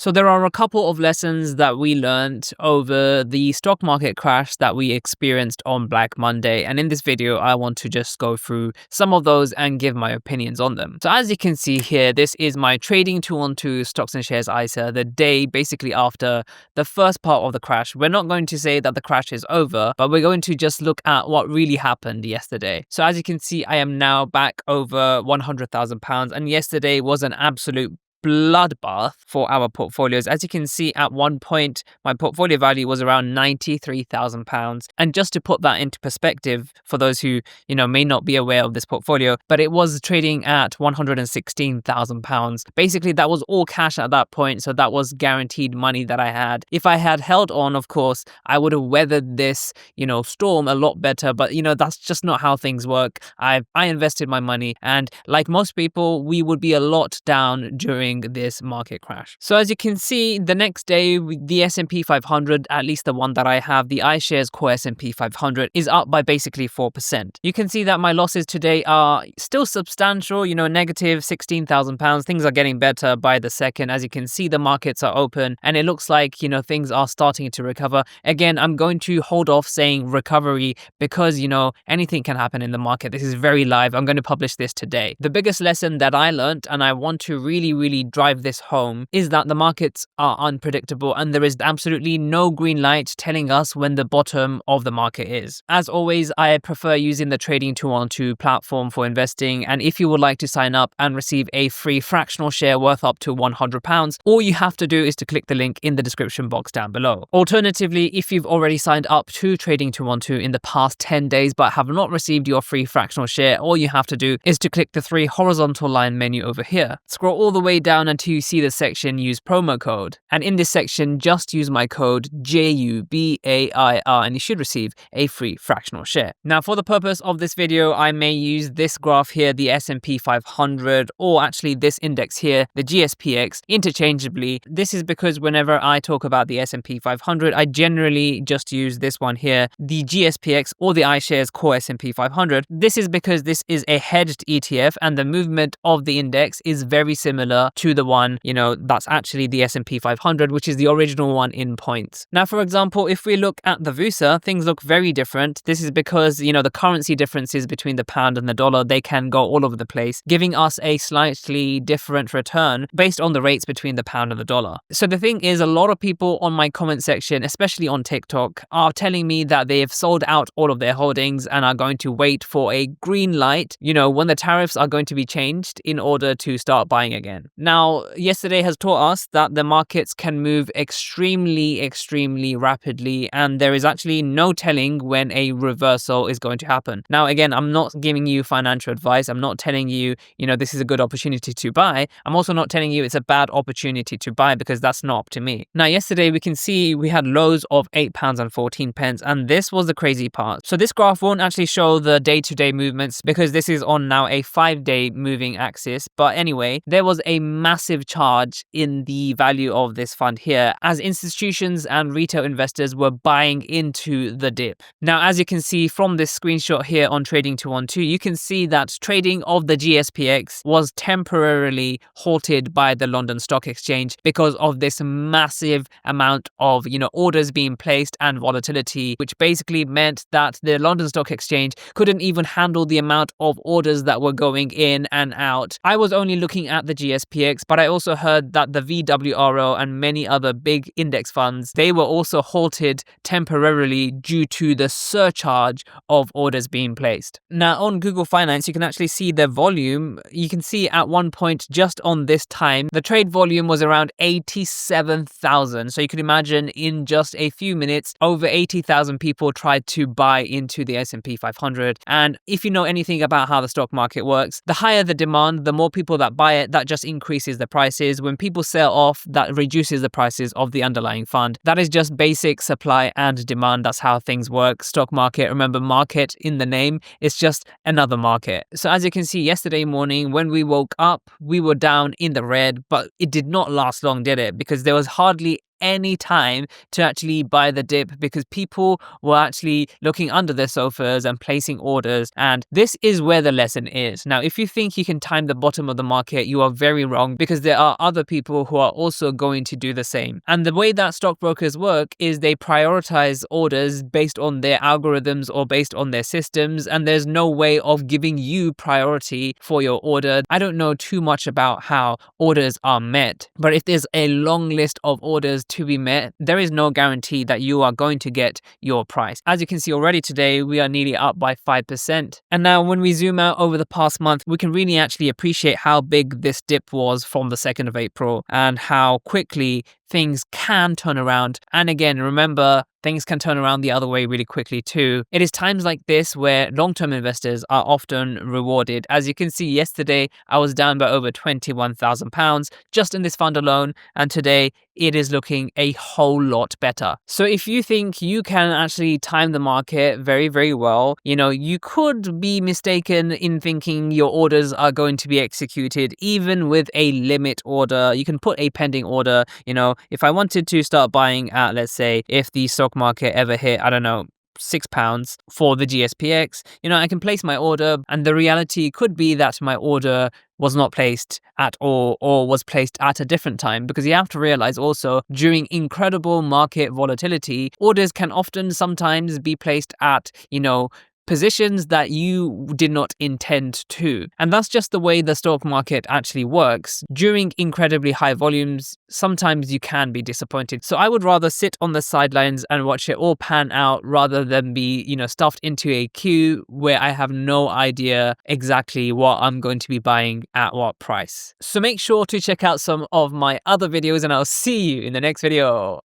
So there are a couple of lessons that we learned over the stock market crash that we experienced on Black Monday. And in this video, I want to just go through some of those and give my opinions on them. So as you can see here, this is my trading 212 stocks and shares ISA, the day basically after the first part of the crash. We're not going to say that the crash is over, but we're going to just look at what really happened yesterday. So as you can see, I am now back over £100,000, and yesterday was an absolute bloodbath for our portfolios. As you can see, at one point my portfolio value was around £93,000, and just to put that into perspective for those who may not be aware of this portfolio, but it was trading at £116,000. Basically that was all cash at that point, so that was guaranteed money that I had. If I had held on, of course I would have weathered this storm a lot better, but that's just not how things work. I invested my money, and like most people, we would be a lot down during this market crash. So as you can see, the next day the S&P 500, at least the one that I have, the iShares Core S&P 500, is up by basically 4%. You can see that my losses today are still substantial, negative £16,000. Things are getting better by the second. As you can see, the markets are open and it looks like things are starting to recover. Again, I'm going to hold off saying recovery because anything can happen in the market. This is very live. I'm going to publish this today. The biggest lesson that I learned, and I want to really drive this home, is that the markets are unpredictable and there is absolutely no green light telling us when the bottom of the market is. As always, I prefer using the Trading 212 platform for investing, and if you would like to sign up and receive a free fractional share worth up to £100, all you have to do is to click the link in the description box down below. Alternatively, if you've already signed up to Trading 212 in the past 10 days but have not received your free fractional share, all you have to do is to click the 3 horizontal line menu over here. Scroll all the way down until you see the section use promo code, and in this section just use my code JUBAIR and you should receive a free fractional share. Now for the purpose of this video, I may use this graph here, the S&P 500, or actually this index here, the GSPX, interchangeably. This is because whenever I talk about the S&P 500, I generally just use this one here, the GSPX, or the iShares Core S&P 500. This is because this is a hedged ETF and the movement of the index is very similar to the one that's actually the S&P 500, which is the original one in points. Now for example, if we look at the VUSA, things look very different. This is because the currency differences between the pound and the dollar, they can go all over the place, giving us a slightly different return based on the rates between the pound and the dollar. So the thing is, a lot of people on my comment section, especially on TikTok, are telling me that they have sold out all of their holdings and are going to wait for a green light, when the tariffs are going to be changed in order to start buying again. Now, yesterday has taught us that the markets can move extremely rapidly, and there is actually no telling when a reversal is going to happen. Now, again, I'm not giving you financial advice. I'm not telling you, this is a good opportunity to buy. I'm also not telling you it's a bad opportunity to buy, because that's not up to me. Now, yesterday we can see we had lows of £8.14, and this was the crazy part. So this graph won't actually show the day-to-day movements because this is on now a 5-day moving axis. But anyway, there was a massive charge in the value of this fund here as institutions and retail investors were buying into the dip. Now, as you can see from this screenshot here on Trading 212, you can see that trading of the GSPX was temporarily halted by the London Stock Exchange because of this massive amount of orders being placed and volatility, which basically meant that the London Stock Exchange couldn't even handle the amount of orders that were going in and out. I was only looking at the GSPX, but I also heard that the VWRO and many other big index funds, they were also halted temporarily due to the surcharge of orders being placed. Now on Google Finance, you can actually see the volume. You can see at one point just on this time, the trade volume was around 87,000. So you can imagine in just a few minutes, over 80,000 people tried to buy into the S&P 500. And if you know anything about how the stock market works, the higher the demand, the more people that buy it, that just increases the prices. When people sell off, that reduces the prices of the underlying fund. That is just basic supply and demand. That's how things work. Stock market, remember, market in the name, it's just another market. So as you can see, yesterday morning when we woke up, we were down in the red, but it did not last long, did it? Because there was hardly any time to actually buy the dip because people were actually looking under their sofas and placing orders. And this is where the lesson is. Now, if you think you can time the bottom of the market, you are very wrong, because there are other people who are also going to do the same. And the way that stockbrokers work is they prioritize orders based on their algorithms or based on their systems, and there's no way of giving you priority for your order. I don't know too much about how orders are met, but if there's a long list of orders to be met, there is no guarantee that you are going to get your price. As you can see already today, we are nearly up by 5%. And now when we zoom out over the past month, we can really actually appreciate how big this dip was from the 2nd of April and how quickly things can turn around. And again, remember, things can turn around the other way really quickly too. It is times like this where long-term investors are often rewarded. As you can see, yesterday I was down by over £21,000 just in this fund alone, and today it is looking a whole lot better. So if you think you can actually time the market very, very well, you could be mistaken in thinking your orders are going to be executed even with a limit order. You can put a pending order. If I wanted to start buying at, let's say, if the stock market ever hit, I don't know, £6 for the GSPX, I can place my order, and the reality could be that my order was not placed at all or was placed at a different time, because you have to realize also during incredible market volatility, orders can often sometimes be placed at, positions that you did not intend to. And that's just the way the stock market actually works. During incredibly high volumes, sometimes you can be disappointed. So I would rather sit on the sidelines and watch it all pan out rather than be, stuffed into a queue where I have no idea exactly what I'm going to be buying at what price. So make sure to check out some of my other videos, and I'll see you in the next video.